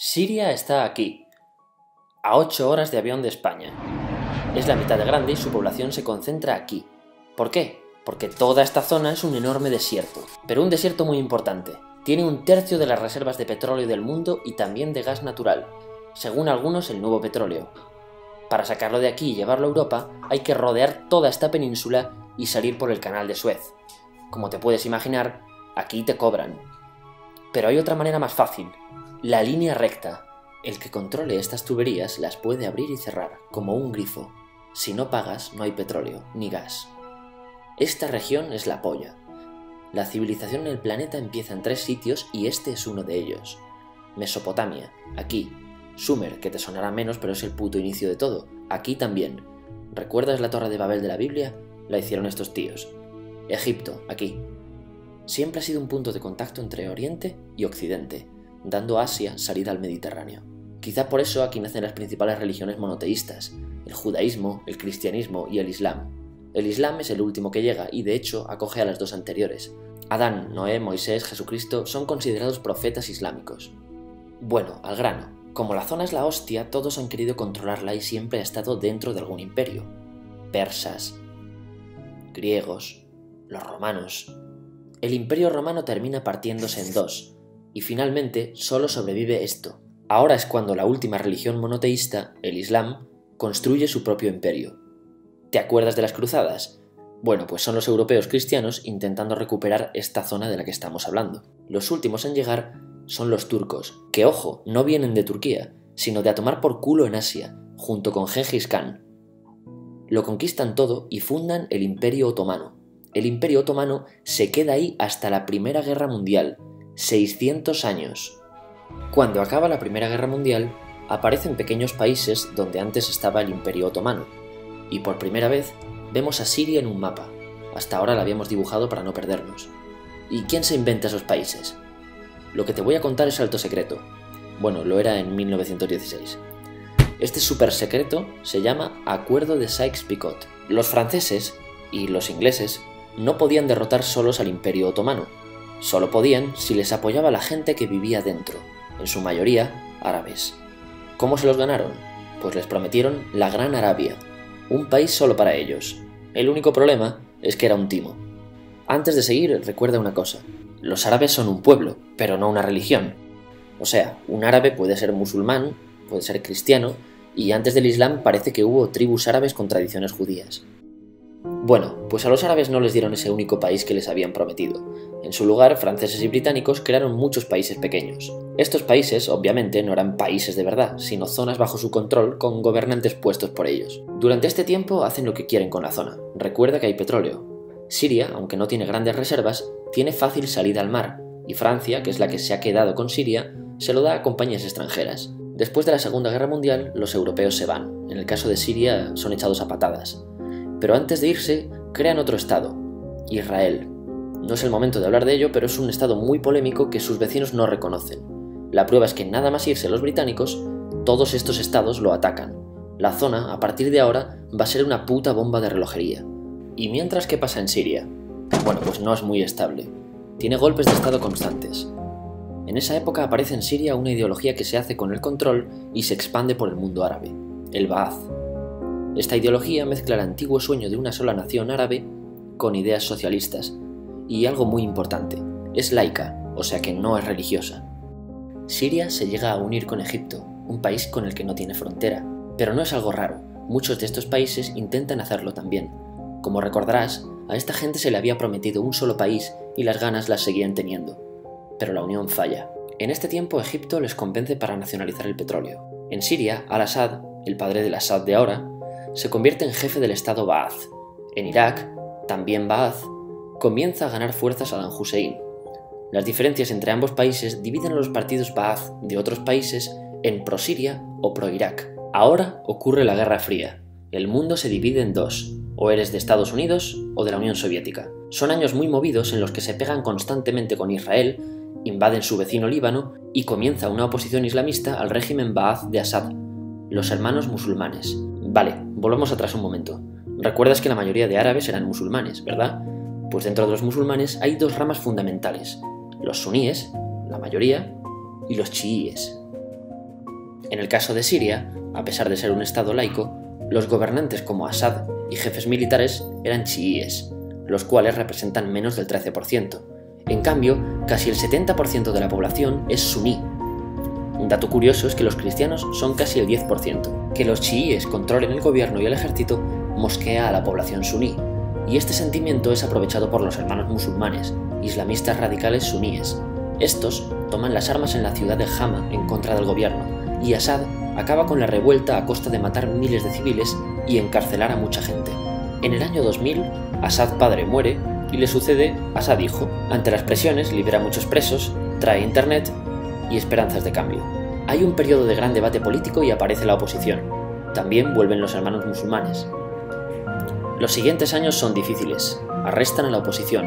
Siria está aquí, a 8 horas de avión de España. Es la mitad de grande y su población se concentra aquí. ¿Por qué? Porque toda esta zona es un enorme desierto, pero un desierto muy importante. Tiene 1/3 de las reservas de petróleo del mundo y también de gas natural, según algunos el nuevo petróleo. Para sacarlo de aquí y llevarlo a Europa hay que rodear toda esta península y salir por el canal de Suez. Como te puedes imaginar, aquí te cobran. Pero hay otra manera más fácil, la línea recta. El que controle estas tuberías las puede abrir y cerrar, como un grifo. Si no pagas, no hay petróleo, ni gas. Esta región es la polla. La civilización en el planeta empieza en 3 sitios y este es uno de ellos. Mesopotamia, aquí. Sumer, que te sonará menos pero es el puto inicio de todo, aquí también. ¿Recuerdas la Torre de Babel de la Biblia? La hicieron estos tíos. Egipto, aquí. Siempre ha sido un punto de contacto entre Oriente y Occidente, dando a Asia salida al Mediterráneo. Quizá por eso aquí nacen las principales religiones monoteístas, el judaísmo, el cristianismo y el islam. El islam es el último que llega y de hecho acoge a las 2 anteriores. Adán, Noé, Moisés, Jesucristo son considerados profetas islámicos. Bueno, al grano. Como la zona es la hostia, todos han querido controlarla y siempre ha estado dentro de algún imperio. Persas, griegos, los romanos. El imperio romano termina partiéndose en 2, y finalmente solo sobrevive esto. Ahora es cuando la última religión monoteísta, el Islam, construye su propio imperio. ¿Te acuerdas de las cruzadas? Bueno, pues son los europeos cristianos intentando recuperar esta zona de la que estamos hablando. Los últimos en llegar son los turcos, que ojo, no vienen de Turquía, sino de a tomar por culo en Asia, junto con Gengis Khan. Lo conquistan todo y fundan el Imperio Otomano. El Imperio Otomano se queda ahí hasta la Primera Guerra Mundial, 600 años. Cuando acaba la Primera Guerra Mundial, aparecen pequeños países donde antes estaba el Imperio Otomano, y por primera vez vemos a Siria en un mapa. Hasta ahora la habíamos dibujado para no perdernos. ¿Y quién se inventa esos países? Lo que te voy a contar es alto secreto. Bueno, lo era en 1916. Este súper secreto se llama Acuerdo de Sykes-Picot. Los franceses y los ingleses no podían derrotar solos al Imperio Otomano. Solo podían si les apoyaba la gente que vivía dentro, en su mayoría árabes. ¿Cómo se los ganaron? Pues les prometieron la Gran Arabia, un país solo para ellos. El único problema es que era un timo. Antes de seguir, recuerda una cosa. Los árabes son un pueblo, pero no una religión. O sea, un árabe puede ser musulmán, puede ser cristiano, y antes del Islam parece que hubo tribus árabes con tradiciones judías. Bueno, pues a los árabes no les dieron ese único país que les habían prometido. En su lugar, franceses y británicos crearon muchos países pequeños. Estos países, obviamente, no eran países de verdad, sino zonas bajo su control con gobernantes puestos por ellos. Durante este tiempo hacen lo que quieren con la zona. Recuerda que hay petróleo. Siria, aunque no tiene grandes reservas, tiene fácil salida al mar, y Francia, que es la que se ha quedado con Siria, se lo da a compañías extranjeras. Después de la Segunda Guerra Mundial, los europeos se van. En el caso de Siria, son echados a patadas. Pero antes de irse, crean otro estado, Israel. No es el momento de hablar de ello, pero es un estado muy polémico que sus vecinos no reconocen. La prueba es que nada más irse los británicos, todos estos estados lo atacan. La zona, a partir de ahora, va a ser una puta bomba de relojería. ¿Y mientras qué pasa en Siria? Bueno, pues no es muy estable. Tiene golpes de estado constantes. En esa época aparece en Siria una ideología que se hace con el control y se expande por el mundo árabe, el Ba'ath. Esta ideología mezcla el antiguo sueño de una sola nación árabe con ideas socialistas. Y algo muy importante, es laica, o sea que no es religiosa. Siria se llega a unir con Egipto, un país con el que no tiene frontera. Pero no es algo raro, muchos de estos países intentan hacerlo también. Como recordarás, a esta gente se le había prometido un solo país y las ganas las seguían teniendo. Pero la unión falla. En este tiempo Egipto les convence para nacionalizar el petróleo. En Siria, Al-Assad, el padre del Assad de ahora, se convierte en jefe del estado Ba'ath. En Irak, también Ba'ath, comienza a ganar fuerza Saddam Hussein. Las diferencias entre ambos países dividen a los partidos Ba'ath de otros países en pro-Siria o pro-Irak. Ahora ocurre la Guerra Fría. El mundo se divide en 2, o eres de Estados Unidos o de la Unión Soviética. Son años muy movidos en los que se pegan constantemente con Israel, invaden su vecino Líbano y comienza una oposición islamista al régimen Ba'ath de Assad, los hermanos musulmanes. Vale, volvamos atrás un momento. Recuerdas que la mayoría de árabes eran musulmanes, ¿verdad? Pues dentro de los musulmanes hay 2 ramas fundamentales, los suníes, la mayoría, y los chiíes. En el caso de Siria, a pesar de ser un estado laico, los gobernantes como Assad y jefes militares eran chiíes, los cuales representan menos del 13%. En cambio, casi el 70% de la población es suní. Un dato curioso es que los cristianos son casi el 10%. Que los chiíes controlen el gobierno y el ejército mosquea a la población suní, y este sentimiento es aprovechado por los hermanos musulmanes, islamistas radicales suníes. Estos toman las armas en la ciudad de Hama en contra del gobierno, y Assad acaba con la revuelta a costa de matar miles de civiles y encarcelar a mucha gente. En el año 2000, Assad padre muere y le sucede Assad hijo. Ante las presiones libera a muchos presos, trae internet y esperanzas de cambio. Hay un periodo de gran debate político y aparece la oposición. También vuelven los hermanos musulmanes. Los siguientes años son difíciles. Arrestan a la oposición.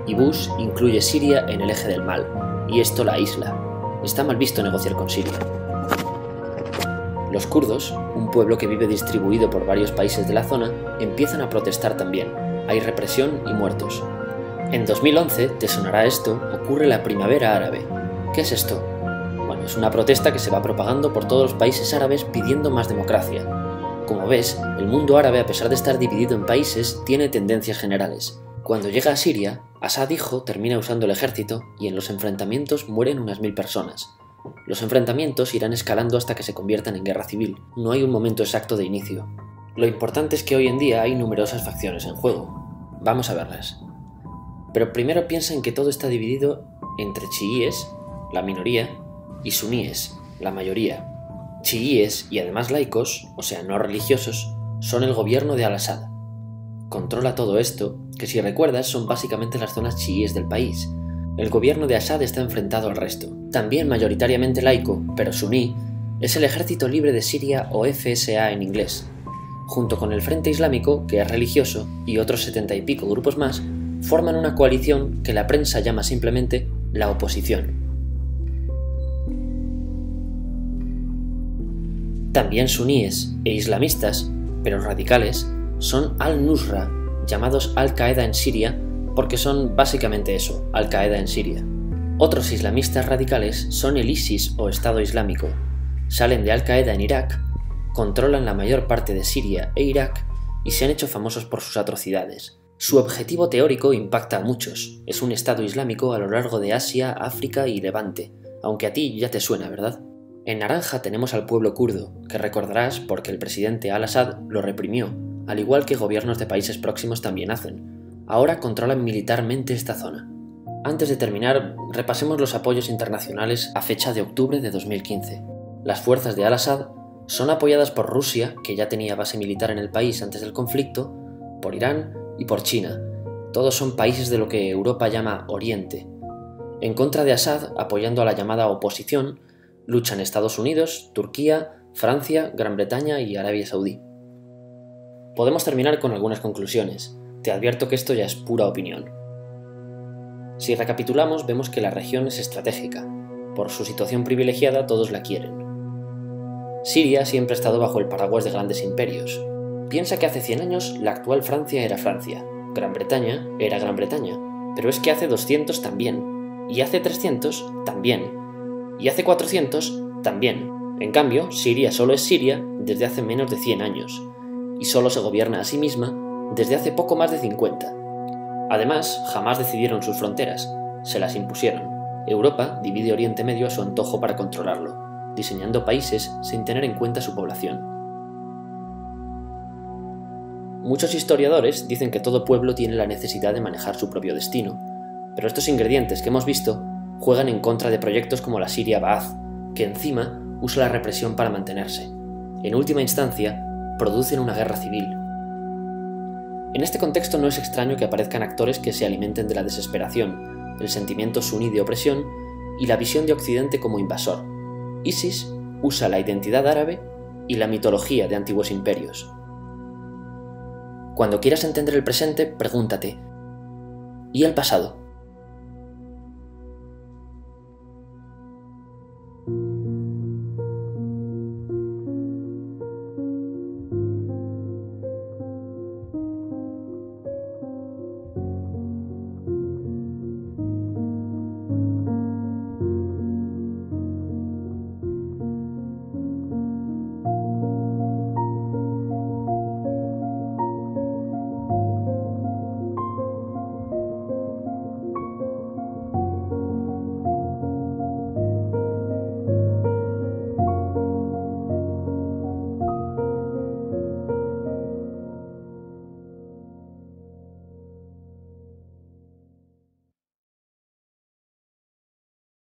Y Bush incluye Siria en el eje del mal, y esto la aísla. Está mal visto negociar con Siria. Los kurdos, un pueblo que vive distribuido por varios países de la zona, empiezan a protestar también. Hay represión y muertos. En 2011, te sonará esto, ocurre la Primavera Árabe. ¿Qué es esto? Bueno, es una protesta que se va propagando por todos los países árabes pidiendo más democracia. Como ves, el mundo árabe, a pesar de estar dividido en países, tiene tendencias generales. Cuando llega a Siria, Assad hijo termina usando el ejército y en los enfrentamientos mueren unas 1000 personas. Los enfrentamientos irán escalando hasta que se conviertan en guerra civil. No hay un momento exacto de inicio. Lo importante es que hoy en día hay numerosas facciones en juego. Vamos a verlas. Pero primero piensa en que todo está dividido entre chiíes, la minoría, y suníes, la mayoría. Chiíes y además laicos, o sea no religiosos, son el gobierno de Al-Assad. Controla todo esto, que si recuerdas son básicamente las zonas chiíes del país. El gobierno de Assad está enfrentado al resto. También mayoritariamente laico, pero suní, es el Ejército Libre de Siria o FSA en inglés. Junto con el Frente Islámico, que es religioso, y otros 70 y pico grupos más, forman una coalición que la prensa llama simplemente la oposición. También suníes e islamistas, pero radicales, son Al-Nusra, llamados Al-Qaeda en Siria, porque son básicamente eso, Al-Qaeda en Siria. Otros islamistas radicales son el ISIS o Estado Islámico. Salen de Al-Qaeda en Irak, controlan la mayor parte de Siria e Irak y se han hecho famosos por sus atrocidades. Su objetivo teórico impacta a muchos. Es un Estado Islámico a lo largo de Asia, África y Levante, aunque a ti ya te suena, ¿verdad? En naranja tenemos al pueblo kurdo, que recordarás porque el presidente Al-Assad lo reprimió, al igual que gobiernos de países próximos también hacen. Ahora controlan militarmente esta zona. Antes de terminar, repasemos los apoyos internacionales a fecha de octubre de 2015. Las fuerzas de Al-Assad son apoyadas por Rusia, que ya tenía base militar en el país antes del conflicto, por Irán y por China. Todos son países de lo que Europa llama Oriente. En contra de Assad, apoyando a la llamada oposición, luchan Estados Unidos, Turquía, Francia, Gran Bretaña y Arabia Saudí. Podemos terminar con algunas conclusiones. Te advierto que esto ya es pura opinión. Si recapitulamos, vemos que la región es estratégica. Por su situación privilegiada, todos la quieren. Siria siempre ha estado bajo el paraguas de grandes imperios. Piensa que hace 100 años la actual Francia era Francia, Gran Bretaña era Gran Bretaña, pero es que hace 200 también, y hace 300 también, y hace 400 también. En cambio, Siria solo es Siria desde hace menos de 100 años, y solo se gobierna a sí misma desde hace poco más de 50. Además, jamás decidieron sus fronteras, se las impusieron. Europa divide Oriente Medio a su antojo para controlarlo, diseñando países sin tener en cuenta su población. Muchos historiadores dicen que todo pueblo tiene la necesidad de manejar su propio destino, pero estos ingredientes que hemos visto juegan en contra de proyectos como la Siria Ba'ath, que encima usa la represión para mantenerse. En última instancia, producen una guerra civil. En este contexto no es extraño que aparezcan actores que se alimenten de la desesperación, el sentimiento suní de opresión y la visión de Occidente como invasor. ISIS usa la identidad árabe y la mitología de antiguos imperios. Cuando quieras entender el presente, pregúntate, ¿y el pasado?